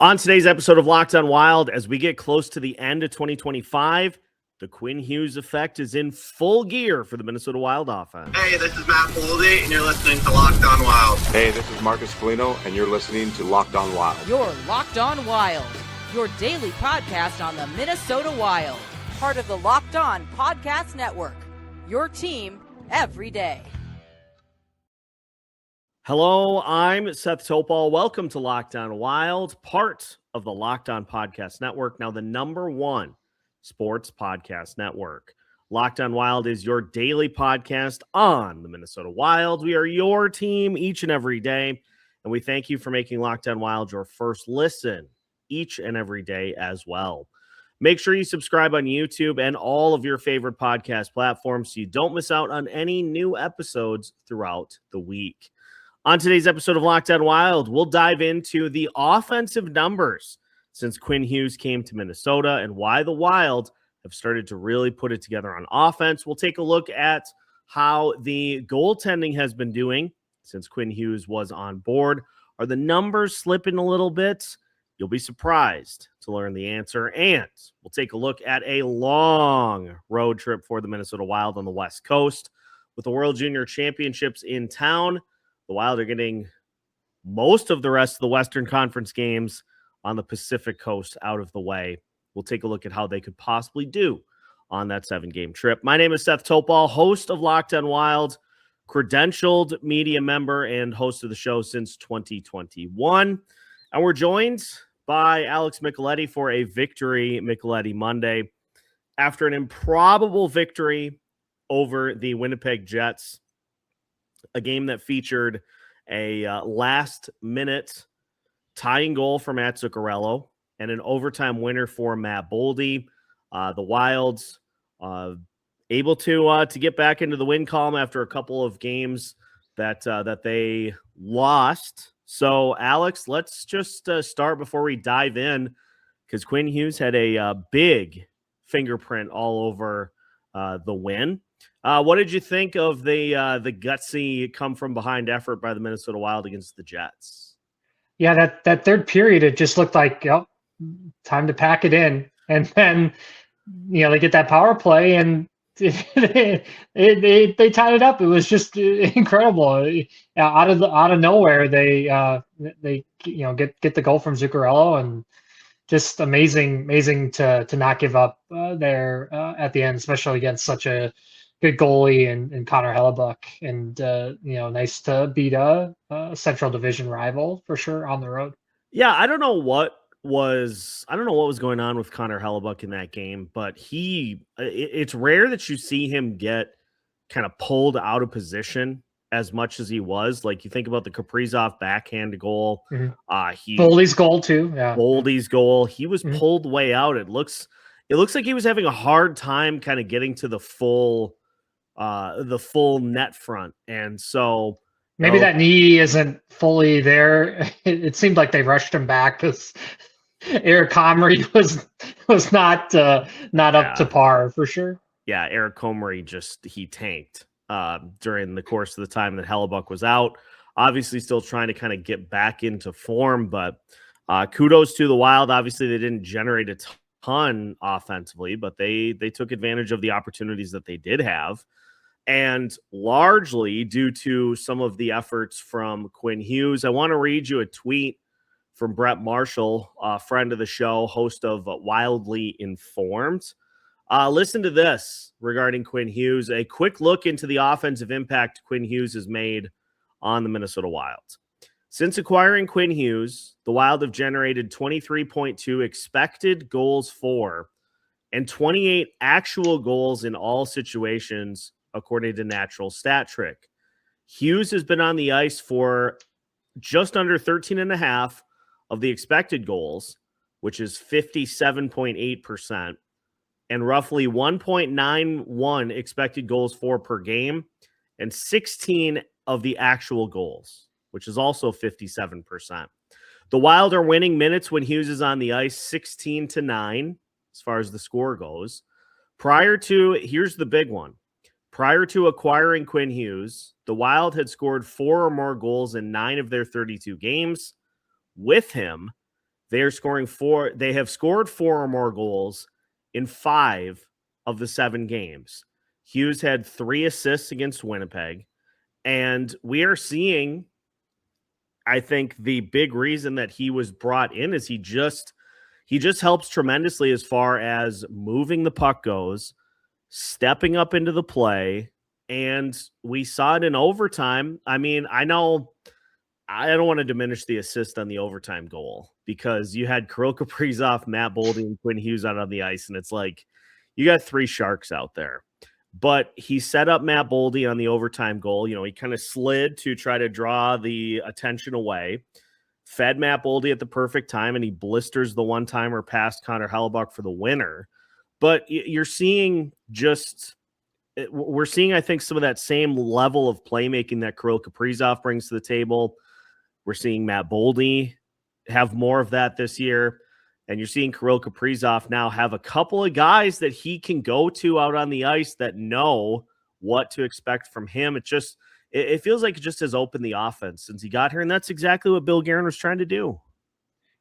On today's episode of Locked On Wild, as we get close to the end of 2025, the Quinn Hughes effect is in full gear for the Minnesota Wild offense. Hey, this is Matt Boldy, and you're listening to Locked On Wild. Hey, this is Marcus Foligno, and you're listening to Locked On Wild. You're Locked On Wild, your daily podcast on the Minnesota Wild. Part of the Locked On Podcast Network, your team every day. Hello, I'm Seth Toupal. Welcome to Locked On Wild, part of the Locked On Podcast Network, now the #1 sports podcast network. Locked On Wild is your daily podcast on the Minnesota Wild. We are your team each and every day, and we thank you for making Locked On Wild your first listen each and every day as well. Make sure you subscribe on YouTube and all of your favorite podcast platforms so you don't miss out on any new episodes throughout the week. On today's episode of Locked On Wild, we'll dive into the offensive numbers since Quinn Hughes came to Minnesota and why the Wild have started to really put it together on offense. We'll take a look at how the goaltending has been doing since Quinn Hughes was on board. Are the numbers slipping a little bit? You'll be surprised to learn the answer. And we'll take a look at a long road trip for the Minnesota Wild on the West Coast. With the World Junior Championships in town, the Wild are getting most of the rest of the Western Conference games on the Pacific Coast out of the way. We'll take a look at how they could possibly do on that 7-game trip. My name is Seth Toupal, host of Locked On Wild, credentialed media member and host of the show since 2021. And we're joined by Alex Micheletti for a Victory Micheletti Monday. After an improbable victory over the Winnipeg Jets, a game that featured a last-minute tying goal for Matt Zuccarello and an overtime winner for Matt Boldy. The Wilds able to get back into the win column after a couple of games that they lost. So, Alex, let's just start before we dive in, because Quinn Hughes had a big fingerprint all over the win. What did you think of the gutsy come-from-behind effort by the Minnesota Wild against the Jets? Yeah, that third period, it just looked like, time to pack it in. And then, they get that power play, and they tied it up. It was just incredible. Out of nowhere, they get the goal from Zuccarello, and just amazing to not give up there at the end, especially against such a good goalie and Connor Hellebuyck, and nice to beat a Central Division rival for sure on the road. Yeah, I don't know what was going on with Connor Hellebuyck in that game, but it's rare that you see him get kind of pulled out of position as much as he was. Like, you think about the Kaprizov backhand goal, Boldy's goal too. Yeah, Boldy's goal. He was pulled way out. It looks like he was having a hard time kind of getting to the full net front, and so maybe that knee isn't fully there. It seemed like they rushed him back because Eric Comrie was not up to par for sure. Yeah, Eric Comrie he tanked during the course of the time that Hellebuyck was out. Obviously, still trying to kind of get back into form, but kudos to the Wild. Obviously, they didn't generate a ton offensively, but they took advantage of the opportunities that they did have. And largely due to some of the efforts from Quinn Hughes. I want to read you a tweet from Brett Marshall, a friend of the show, host of Wildly Informed. Listen to this regarding Quinn Hughes. A quick look into the offensive impact Quinn Hughes has made on the Minnesota Wild. Since acquiring Quinn Hughes, the Wild have generated 23.2 expected goals for and 28 actual goals in all situations, according to Natural Stat Trick. Hughes has been on the ice for just under 13.5 of the expected goals, which is 57.8%, and roughly 1.91 expected goals for per game, and 16 of the actual goals, which is also 57%. The Wild are winning minutes when Hughes is on the ice 16-9 as far as the score goes. Here's the big one. Prior to acquiring Quinn Hughes, the Wild had scored 4 or more goals in 9 of their 32 games. With him, They have scored 4 or more goals in 5 of the 7 games. Hughes had 3 assists against Winnipeg. And we are seeing, I think, the big reason that he was brought in is he just helps tremendously as far as moving the puck goes, stepping up into the play. And we saw it in overtime. I mean, I know I don't want to diminish the assist on the overtime goal because you had Kirill Kaprizov, Matt Boldy, and Quinn Hughes out on the ice. And it's like, you got 3 sharks out there. But he set up Matt Boldy on the overtime goal. You know, he kind of slid to try to draw the attention away, fed Matt Boldy at the perfect time, and he blisters the one-timer past Connor Hellebuck for the winner. But we're seeing, I think, some of that same level of playmaking that Kirill Kaprizov brings to the table. We're seeing Matt Boldy have more of that this year. And you're seeing Kirill Kaprizov now have a couple of guys that he can go to out on the ice that know what to expect from him. It feels like it just has opened the offense since he got here, and that's exactly what Bill Guerin was trying to do.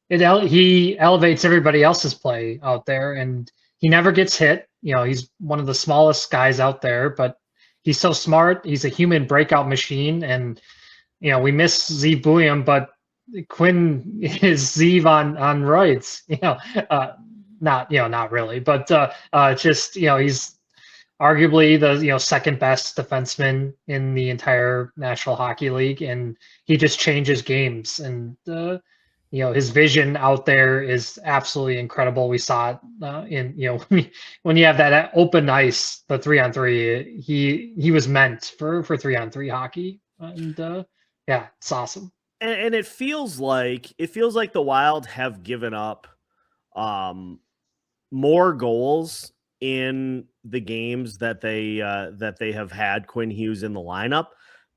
He elevates everybody else's play out there, and he never gets hit. You know, he's one of the smallest guys out there, but he's so smart. He's a human breakout machine, and you know, we miss Zeev Buium, but Quinn is Zeev on roids, not really, but just, you know, he's arguably the, you know, second best defenseman in the entire National Hockey League, and he just changes games. And you know, his vision out there is absolutely incredible. We saw it in, you know, when you have that open ice, the 3-on-3, he was meant for 3-on-3 hockey, and yeah, it's awesome. And it feels like the Wild have given up more goals in the games that they have had Quinn Hughes in the lineup,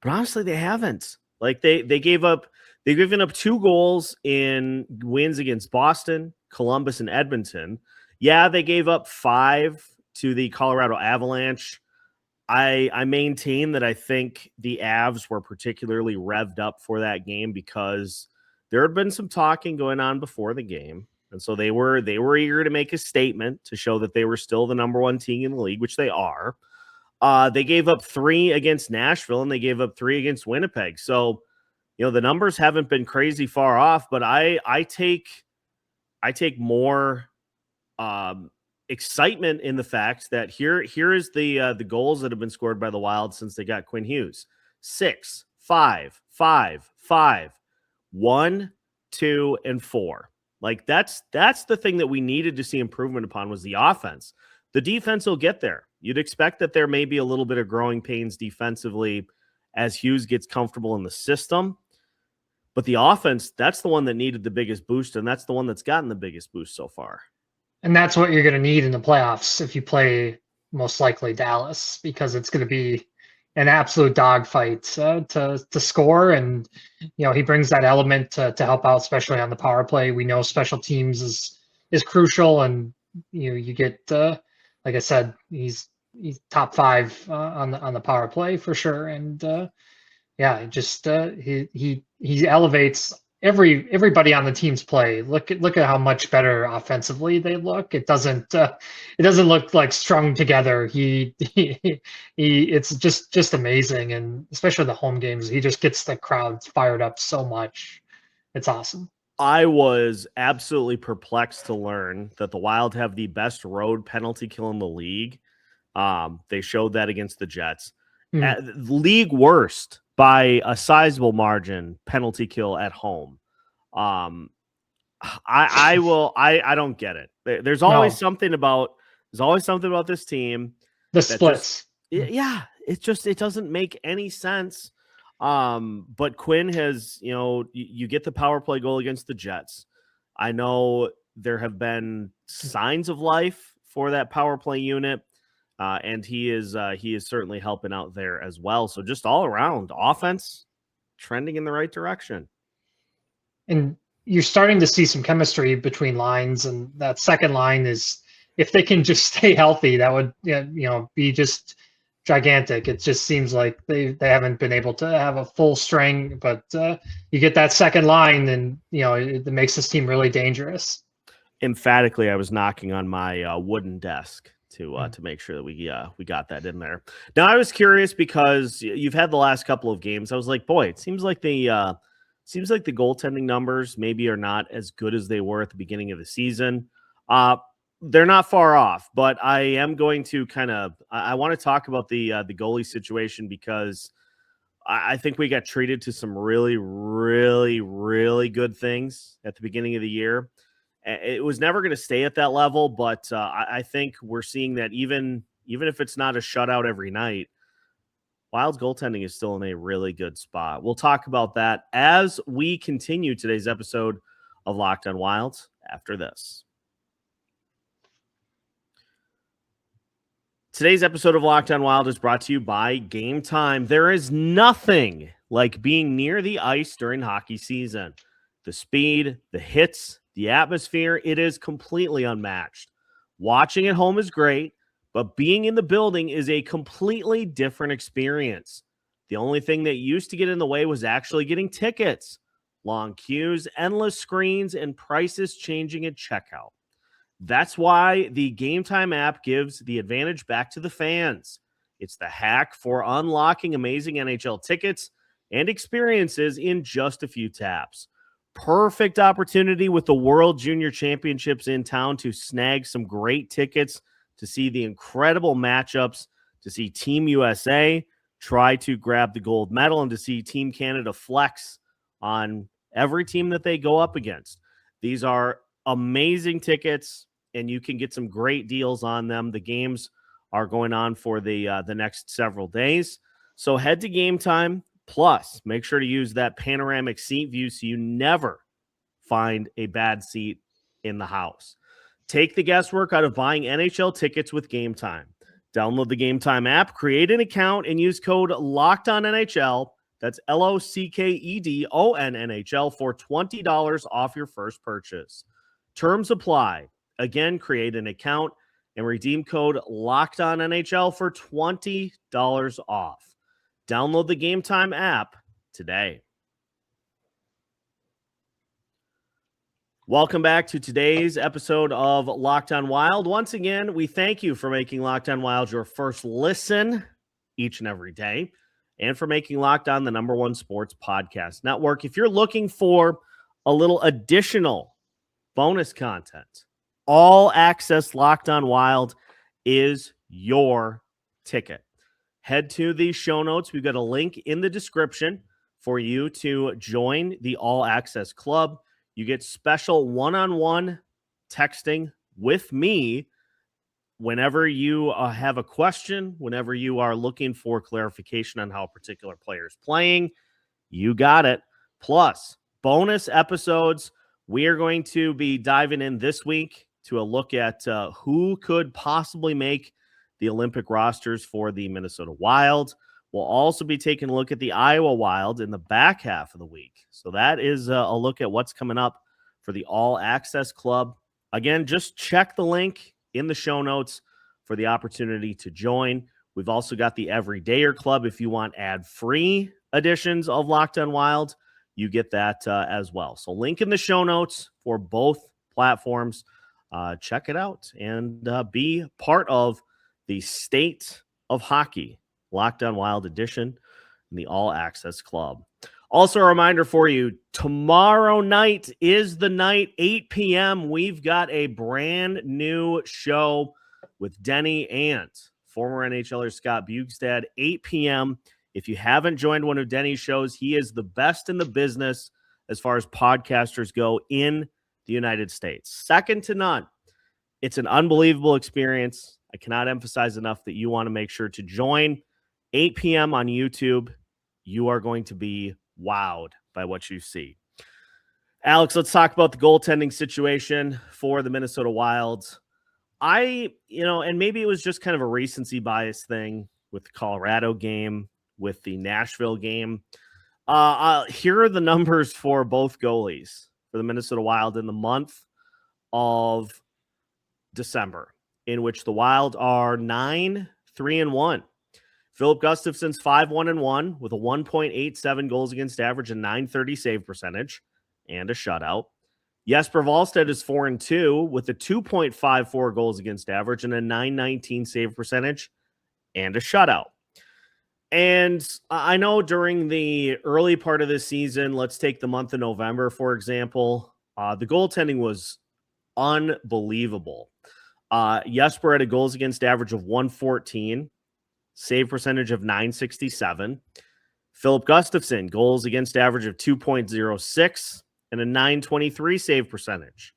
but honestly, they haven't. Like they've given up 2 goals in wins against Boston, Columbus, and Edmonton. Yeah, they gave up 5 to the Colorado Avalanche. I maintain that I think the Avs were particularly revved up for that game because there had been some talking going on before the game. And so they were eager to make a statement to show that they were still the number 1 team in the league, which they are. They gave up 3 against Nashville, and they gave up 3 against Winnipeg. So, you know, the numbers haven't been crazy far off, but I take more excitement in the fact that here is the goals that have been scored by the Wild since they got Quinn Hughes. 6, 5, 5, 5, 1, 2, and 4. Like that's the thing that we needed to see improvement upon was the offense. The defense will get there. You'd expect that there may be a little bit of growing pains defensively as Hughes gets comfortable in the system. But the offense, that's the one that needed the biggest boost, and that's the one that's gotten the biggest boost so far. And that's what you're going to need in the playoffs if you play most likely Dallas, because it's going to be an absolute dogfight to score. And, you know, he brings that element to help out, especially on the power play. We know special teams is crucial. And, you know, you get, like I said, he's top 5 on the power play for sure. And yeah, just he elevates everybody on the team's play. Look at how much better offensively they look. It doesn't look like strung together. It's just amazing, and especially the home games, he just gets the crowd fired up so much. It's awesome. I was absolutely perplexed to learn that the Wild have the best road penalty kill in the league. They showed that against the Jets. League worst by a sizable margin penalty kill at home. I don't get it. There's always something about this team. The splits. It doesn't make any sense. But Quinn has, you know, you get the power play goal against the Jets. I know there have been signs of life for that power play unit. And he is certainly helping out there as well. So just all around offense trending in the right direction. And you're starting to see some chemistry between lines, and that second line is, if they can just stay healthy, that would, you know, be just gigantic. It just seems like they haven't been able to have a full string, but you get that second line, and it makes this team really dangerous. Emphatically, I was knocking on my wooden desk to make sure that we got that in there. Now, I was curious because you've had the last couple of games. I was like, boy, it seems like the goaltending numbers maybe are not as good as they were at the beginning of the season. They're not far off, but I am going to I want to talk about the goalie situation because I think we got treated to some really, really, really good things at the beginning of the year. It was never going to stay at that level, but I think we're seeing that even if it's not a shutout every night, Wild's goaltending is still in a really good spot. We'll talk about that as we continue today's episode of Locked on Wild after this. Today's episode of Locked on Wild is brought to you by Game Time. There is nothing like being near the ice during hockey season. The speed, the hits, the atmosphere, it is completely unmatched. Watching at home is great, but being in the building is a completely different experience. The only thing that used to get in the way was actually getting tickets. Long queues, endless screens, and prices changing at checkout. That's why the Game Time app gives the advantage back to the fans. It's the hack for unlocking amazing NHL tickets and experiences in just a few taps. Perfect opportunity with the World Junior Championships in town to snag some great tickets, to see the incredible matchups, to see Team USA try to grab the gold medal, and to see Team Canada flex on every team that they go up against. These are amazing tickets, and you can get some great deals on them. The games are going on for the next several days. So head to Game Time. Plus, make sure to use that panoramic seat view so you never find a bad seat in the house. Take the guesswork out of buying NHL tickets with Game Time. Download the Game Time app, create an account, and use code LOCKEDONNHL. That's LOCKEDONNHL for $20 off your first purchase. Terms apply. Again, create an account and redeem code LOCKEDONNHL for $20 off. Download the Game Time app today. Welcome back to today's episode of Locked on Wild. Once again, we thank you for making Locked on Wild your first listen each and every day, and for making Locked on the #1 sports podcast network. If you're looking for a little additional bonus content, all access Locked on Wild is your ticket. Head to the show notes. We've got a link in the description for you to join the All Access Club. You get special one-on-one texting with me whenever you have a question, whenever you are looking for clarification on how a particular player is playing. You got it. Plus, bonus episodes. We are going to be diving in this week to a look at who could possibly make the Olympic rosters for the Minnesota Wild. We'll also be taking a look at the Iowa Wild in the back half of the week. So that is a look at what's coming up for the All Access Club. Again, just check the link in the show notes for the opportunity to join. We've also got the Everydayer Club. If you want ad-free editions of Locked on Wild, you get that as well. So link in the show notes for both platforms. Check it out and be part of the State of Hockey Locked on Wild edition in the All Access Club. Also, a reminder for you, tomorrow night is the night, 8 p.m. We've got a brand new show with Denny and former NHLer Scott Bugstad, 8 p.m. If you haven't joined one of Denny's shows, he is the best in the business as far as podcasters go in the United States. Second to none. It's an unbelievable experience. I cannot emphasize enough that you want to make sure to join. 8 p.m. on YouTube. You are going to be wowed by what you see. Alex, let's talk about the goaltending situation for the Minnesota Wild. And maybe it was just kind of a recency bias thing with the Colorado game, with the Nashville game. Here are the numbers for both goalies for the Minnesota Wild in the month of December, in which the Wild are 9-3-1. Filip Gustavsson's 5-1-1 with a 1.87 goals against average and 930 save percentage and a shutout. Jasper Wallstedt is 4-2 with a 2.54 goals against average and a 919 save percentage and a shutout. And I know during the early part of this season, let's take the month of November, for example, the goaltending was unbelievable. Jasper had a goals against average of 114, save percentage of 967. Filip Gustavsson, goals against average of 2.06 and a 923 save percentage.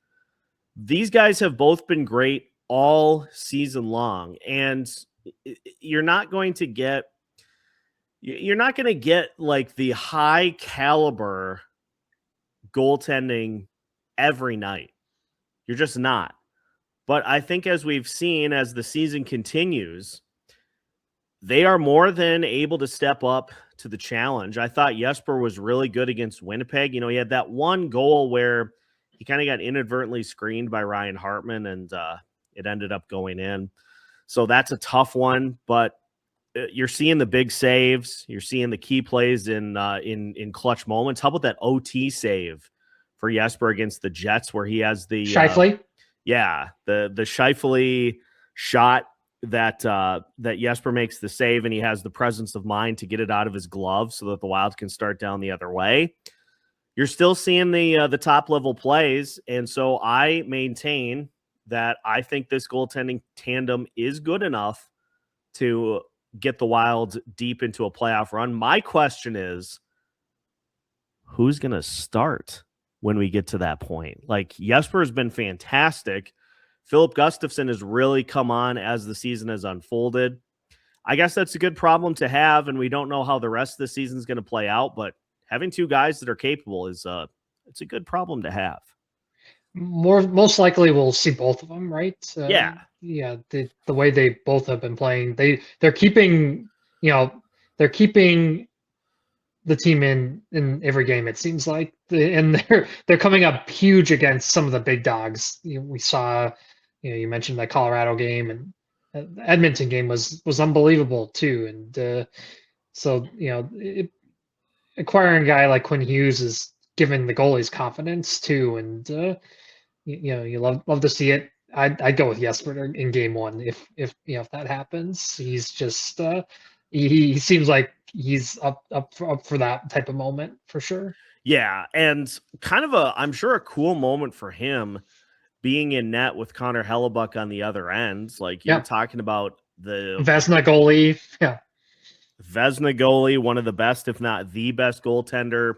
These guys have both been great all season long, and you're not going to get like the high caliber goaltending every night. You're just not. But I think as we've seen, as the season continues, they are more than able to step up to the challenge. I thought Jasper was really good against Winnipeg. You know, he had that one goal where he kind of got inadvertently screened by Ryan Hartman, and it ended up going in. So that's a tough one, but you're seeing the big saves. You're seeing the key plays in clutch moments. How about that OT save for Jasper against the Jets where he has the Scheifele? the Scheifele shot that Jasper makes the save, and he has the presence of mind to get it out of his glove so that the Wild can start down the other way. You're still seeing the top level plays, and so I maintain that I think this goaltending tandem is good enough to get the Wild deep into a playoff run. My question is, who's going to start when we get to that point? Like, Jasper has been fantastic. Filip Gustavsson has really come on as the season has unfolded. I guess that's a good problem to have, and we don't know how the rest of the season is going to play out, but having two guys that are capable is it's a good problem to have. Most likely we'll see both of them, right? Yeah. The way they both have been playing, they're keeping the team in every game, it seems like, and they're coming up huge against some of the big dogs. We saw, you mentioned that Colorado game, and the Edmonton game was unbelievable too. And so acquiring a guy like Quinn Hughes is giving the goalies confidence too, and you love to see it. I'd go with Jasper in game one if that happens. He's just he seems like he's up for that type of moment for sure. Yeah, and kind of I'm sure a cool moment for him being in net with Connor Hellebuck on the other end. Like you're talking about the Vezina goalie. Yeah. Vezina goalie, one of the best, if not the best goaltender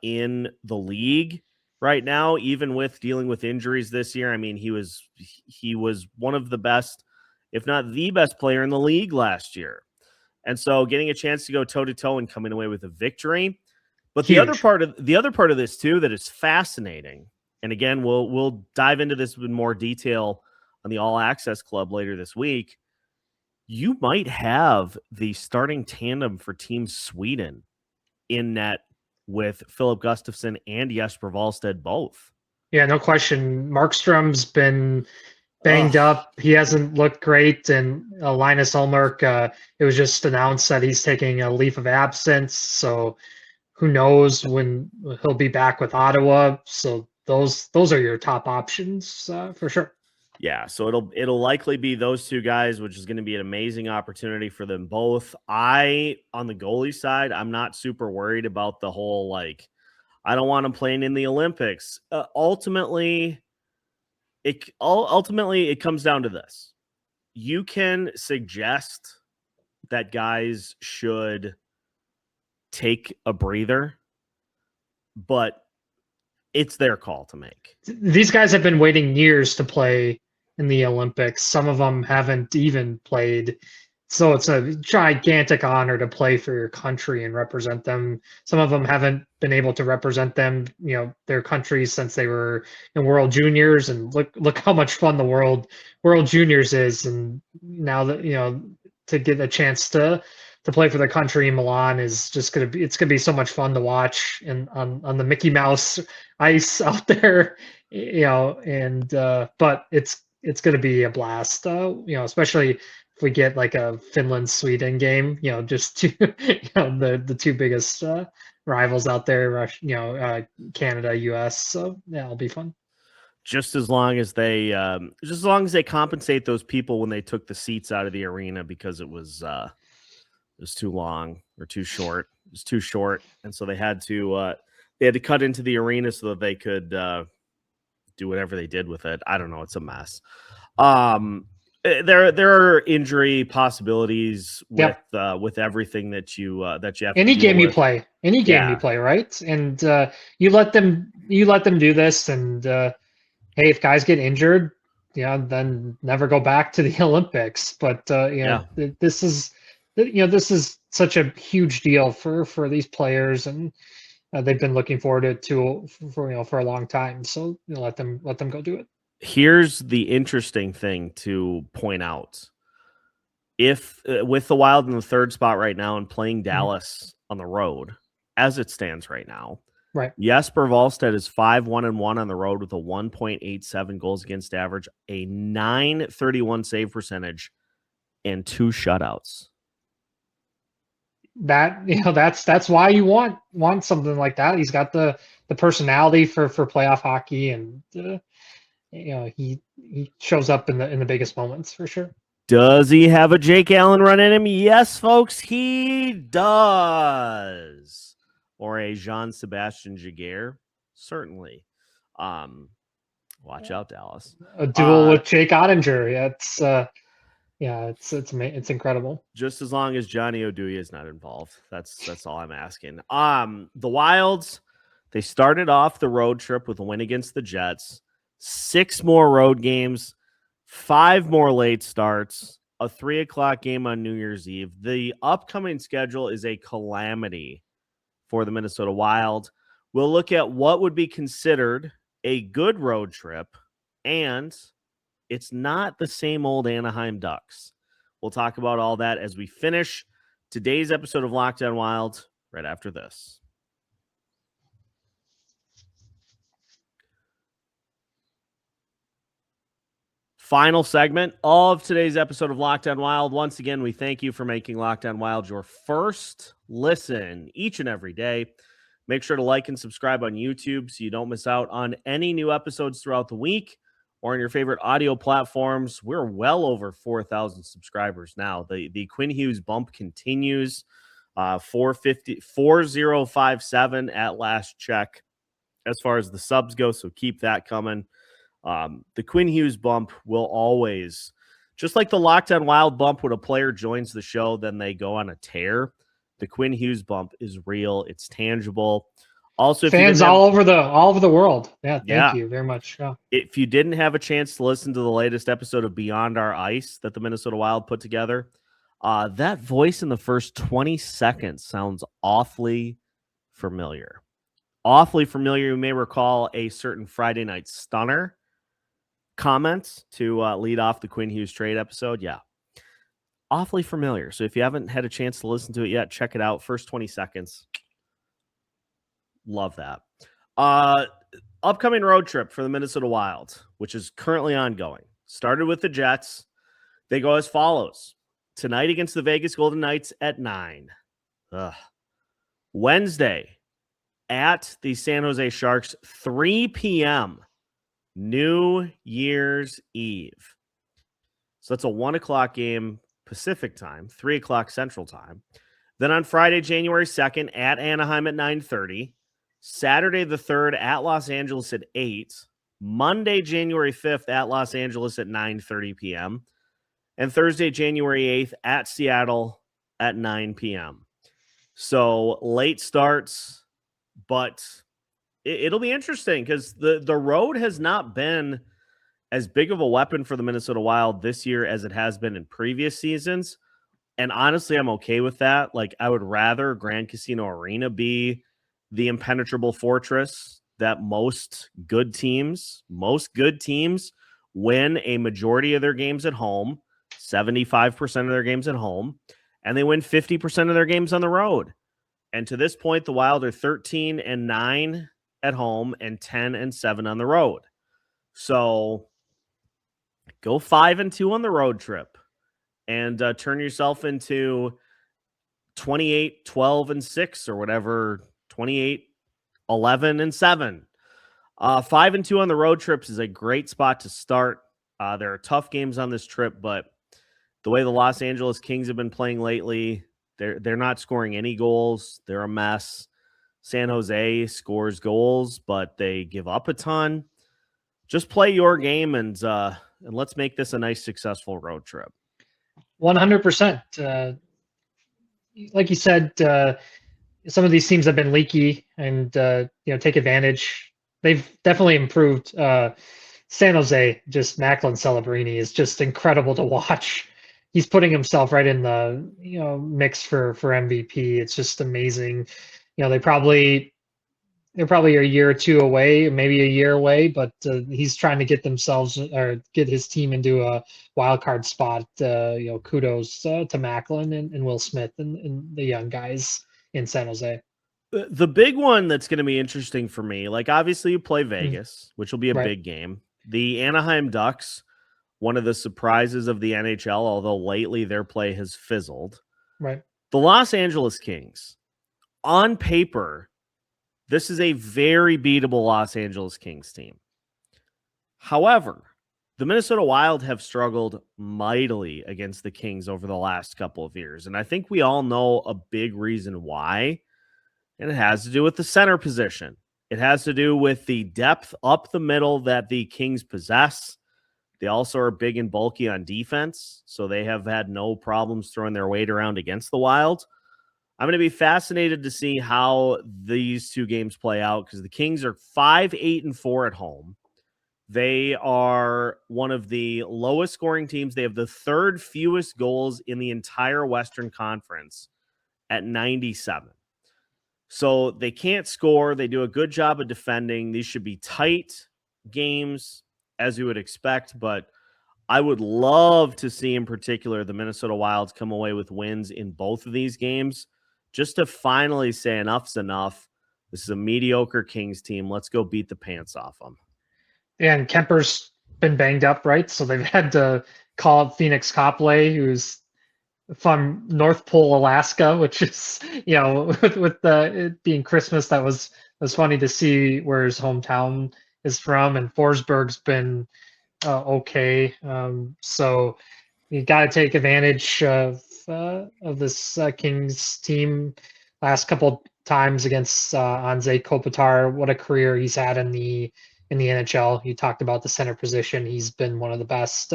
in the league right now, even with dealing with injuries this year. I mean, he was one of the best, if not the best player in the league last year. And so getting a chance to go toe to toe and coming away with a victory. But the other part of this too that is fascinating, and again, we'll dive into this in more detail on the All Access Club later this week. You might have the starting tandem for Team Sweden in net with Filip Gustavsson and Jasper Wallstedt both. Yeah, no question. Markstrom's been banged up. He hasn't looked great. And Linus Ullmark, it was just announced that he's taking a leave of absence. So who knows when he'll be back with Ottawa. So those are your top options for sure. Yeah, so it'll likely be those two guys, which is going to be an amazing opportunity for them both. On the goalie side, I'm not super worried about the whole, like, I don't want him playing in the Olympics. Ultimately, it comes down to this. You can suggest that guys should take a breather, but it's their call to make. These guys have been waiting years to play in the Olympics. Some of them haven't even played. So it's a gigantic honor to play for your country and represent them. Some of them haven't been able to represent them, their countries since they were in World Juniors. And look how much fun the World Juniors is. And now that, to get a chance to play for the country in Milan is just it's gonna be so much fun to watch and on the Mickey Mouse ice out there, but it's going to be a blast, especially if we get like a Finland Sweden game, just two, the two biggest rivals out there, Canada, US. So yeah, it'll be fun. Just as long as they compensate those people when they took the seats out of the arena because it was too long or too short. It was too short, and so they had to cut into the arena so that they could do whatever they did with it. I don't know. It's a mess. There are injury possibilities with everything that you have. Any game you play, right? And you let them do this, and hey, if guys get injured, then never go back to the Olympics. But this is such a huge deal for these players, and they've been looking forward to for a long time. So let them go do it. Here's the interesting thing to point out: if with the Wild in the third spot right now and playing Dallas on the road, as it stands right now. Right. Jasper Wallstedt is 5-1-1 on the road with a 1.87 goals against average, a .931 save percentage, and 2 shutouts. That's why you want something like that. He's got the personality for playoff hockey, and he shows up in the biggest moments for sure. Does he have a Jake Allen run in him? Yes, folks, he does. Or a Jean-Sebastien Giguère, certainly. Watch out, Dallas. A duel with Jake Ottinger. It's incredible. Just as long as Johnny Oduya is not involved. That's all I'm asking. The Wilds, they started off the road trip with a win against the Jets. 6 more road games, 5 more late starts, a 3:00 game on New Year's Eve. The upcoming schedule is a calamity for the Minnesota Wild. We'll look at what would be considered a good road trip, and it's not the same old Anaheim Ducks. We'll talk about all that as we finish today's episode of Locked On Wild right after this. Final segment of today's episode of Locked On Wild. Once again, we thank you for making Locked On Wild your first listen each and every day. Make sure to like and subscribe on YouTube so you don't miss out on any new episodes throughout the week or on your favorite audio platforms. We're well over 4,000 subscribers now. The Quinn Hughes bump continues. 4057 at last check as far as the subs go, so keep that coming. The Quinn Hughes bump will always, just like the Locked On Wild bump when a player joins the show, then they go on a tear. The Quinn Hughes bump is real. It's tangible. Also, fans all over the world. Yeah, thank you very much. Yeah. If you didn't have a chance to listen to the latest episode of Beyond Our Ice that the Minnesota Wild put together, that voice in the first 20 seconds sounds awfully familiar. Awfully familiar. You may recall a certain Friday Night Stunner comments to lead off the Quinn Hughes trade episode. Yeah, awfully familiar. So if you haven't had a chance to listen to it yet, check it out. First 20 seconds. Love that. Upcoming road trip for the Minnesota Wild, which is currently ongoing. Started with the Jets. They go as follows. Tonight against the Vegas Golden Knights at 9. Wednesday at the San Jose Sharks, 3 p.m. New Year's Eve. So that's a 1:00 game Pacific time, 3:00 Central time. Then on Friday, January 2nd at Anaheim at 9:30. Saturday the 3rd at Los Angeles at 8. Monday, January 5th at Los Angeles at 9:30 p.m. And Thursday, January 8th at Seattle at 9 p.m. So late starts, but it'll be interesting because the road has not been as big of a weapon for the Minnesota Wild this year as it has been in previous seasons. And honestly, I'm okay with that. Like, I would rather Grand Casino Arena be the impenetrable fortress that most good teams win a majority of their games at home, 75% of their games at home, and they win 50% of their games on the road. And to this point, the Wild are 13-9 at home and 10-7 on the road. So go 5-2 on the road trip and turn yourself into 28, 12, and 6 or whatever, 28, 11, and 7. 5-2 on the road trips is a great spot to start. There are tough games on this trip, but the way the Los Angeles Kings have been playing lately, they're not scoring any goals. They're a mess. San Jose scores goals, but they give up a ton. Just play your game and let's make this a nice, successful road trip. 100%. Like you said, some of these teams have been leaky and take advantage. They've definitely improved. San Jose, just Macklin Celebrini is just incredible to watch. He's putting himself right in the mix for MVP. It's just amazing. They're probably a year or two away, maybe a year away, but he's trying to get his team into a wild card spot. Kudos to Macklin and Will Smith and the young guys in San Jose. The big one that's going to be interesting for me, like obviously you play Vegas, which will be a big game. The Anaheim Ducks, one of the surprises of the NHL, although lately their play has fizzled. Right. The Los Angeles Kings, on paper, this is a very beatable Los Angeles Kings team. However, the Minnesota Wild have struggled mightily against the Kings over the last couple of years. And I think we all know a big reason why. And it has to do with the center position. It has to do with the depth up the middle that the Kings possess. They also are big and bulky on defense, so they have had no problems throwing their weight around against the Wild. I'm going to be fascinated to see how these two games play out because the Kings are 5-8-4 at home. They are one of the lowest scoring teams. They have the third fewest goals in the entire Western Conference at 97. So they can't score. They do a good job of defending. These should be tight games, as you would expect, but I would love to see in particular the Minnesota Wilds come away with wins in both of these games just to finally say enough's enough. This is a mediocre Kings team. Let's go beat the pants off them. And Kemper's been banged up, right? So they've had to call up Phoenix Copley, who's from North Pole, Alaska, which is, with it being Christmas, that was funny to see where his hometown is from. And Forsberg's been okay. So you got to take advantage of this Kings team. Last couple times against Anze Kopitar, what a career he's had in the NHL. You talked about the center position. He's been one of the best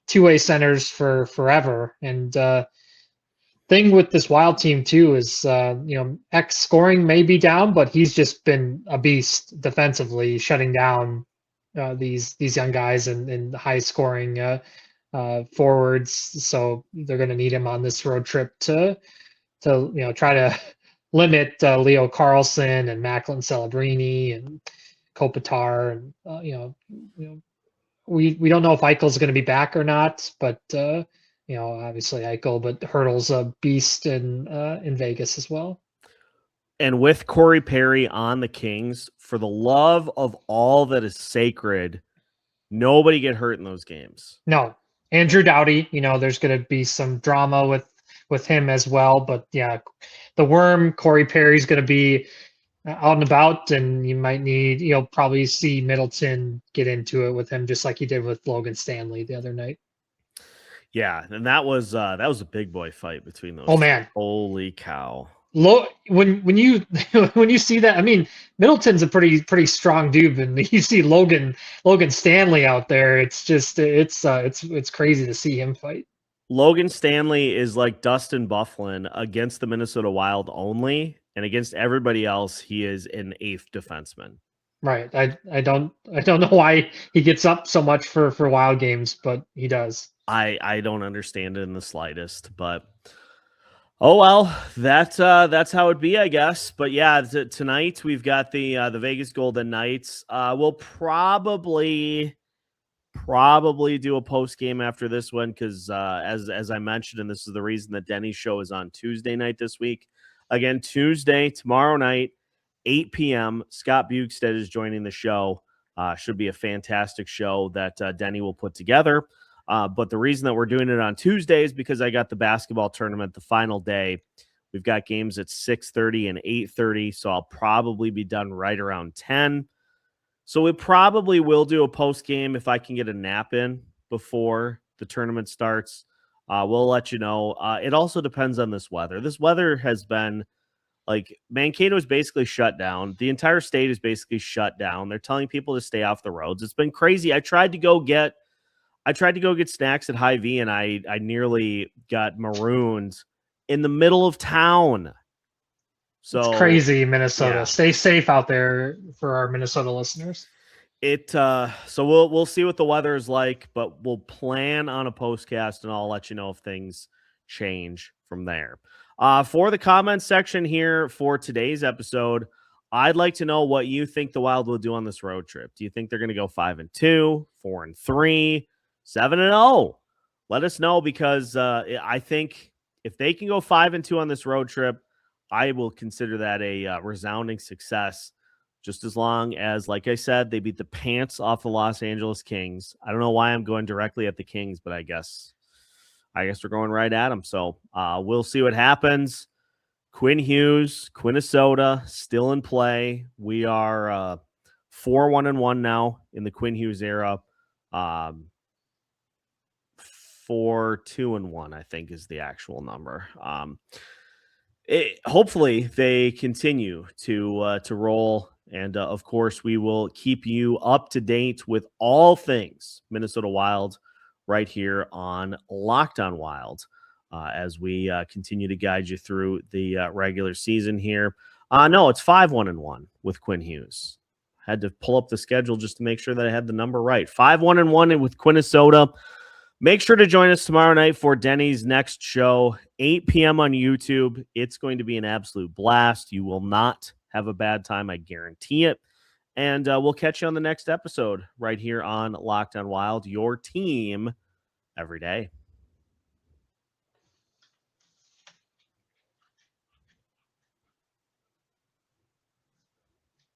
two-way centers for forever. And thing with this Wild team too is X scoring may be down, but he's just been a beast defensively, shutting down these young guys and high scoring forwards. So they're going to need him on this road trip to try to limit Leo Carlson and Macklin Celebrini and Kopitar and we don't know if Eichel's going to be back or not, but obviously Eichel, but Hurdle's a beast in Vegas as well. And with Corey Perry on the Kings, for the love of all that is sacred, nobody get hurt in those games. No, Andrew Doughty, there's going to be some drama with him as well, but yeah, the worm Corey Perry's going to be out and about, and you might need, probably see Middleton get into it with him, just like he did with Logan Stanley the other night. Yeah, and that was a big boy fight between those. Oh man, holy cow! When you see that, I mean, Middleton's a pretty strong dude, and you see Logan Stanley out there. It's just it's crazy to see him fight. Logan Stanley is like Dustin Byfuglien against the Minnesota Wild only. And against everybody else, he is an eighth defenseman. Right. I don't know why he gets up so much for Wild games, but he does. I don't understand it in the slightest. But oh well, that's how it be, I guess. But yeah, tonight we've got the Vegas Golden Knights. We'll probably do a post game after this one because as I mentioned, and this is the reason that Denny's show is on Tuesday night this week. Again, Tuesday, tomorrow night, 8 p.m., Scott Bugstead is joining the show. Should be a fantastic show that Denny will put together. But the reason that we're doing it on Tuesday is because I got the basketball tournament the final day. We've got games at 6:30 and 8:30, so I'll probably be done right around 10. So we probably will do a post game if I can get a nap in before the tournament starts. We'll let you know. It also depends on this weather. This weather has been like Mankato is basically shut down. The entire state is basically shut down. They're telling people to stay off the roads. It's been crazy. I tried to go get snacks at Hy-Vee, and I nearly got marooned in the middle of town. So it's crazy, Minnesota. yeah. Stay safe out there for our Minnesota listeners. So we'll see what the weather is like, but we'll plan on a postcast, and I'll let you know if things change from there. For the comments section here for today's episode, I'd like to know what you think the Wild will do on this road trip. Do you think they're going to go 5-2, 4-3, 7-0? Let us know, because I think if they can go 5-2 on this road trip, I will consider that a resounding success, just as long as, like I said, they beat the pants off the Los Angeles Kings. I don't know why I'm going directly at the Kings, but I guess we're going right at them. So we'll see what happens. Quinn Hughes, QUINNESOTA, still in play. We are 4-1-1 now in the Quinn Hughes era. 4-2-1, I think, is the actual number. Hopefully they continue to roll, and of course we will keep you up to date with all things Minnesota Wild right here on Locked On Wild as we continue to guide you through the regular season here. No, it's 5-1-1 with Quinn Hughes. Had to pull up the schedule just to make sure that I had the number right. 5-1-1 with QUINNESOTA. Make sure to join us tomorrow night for Denny's next show, 8 p.m. on YouTube. It's going to be an absolute blast. You will not have a bad time, I guarantee it. And we'll catch you on the next episode right here on Locked On Wild, your team every day.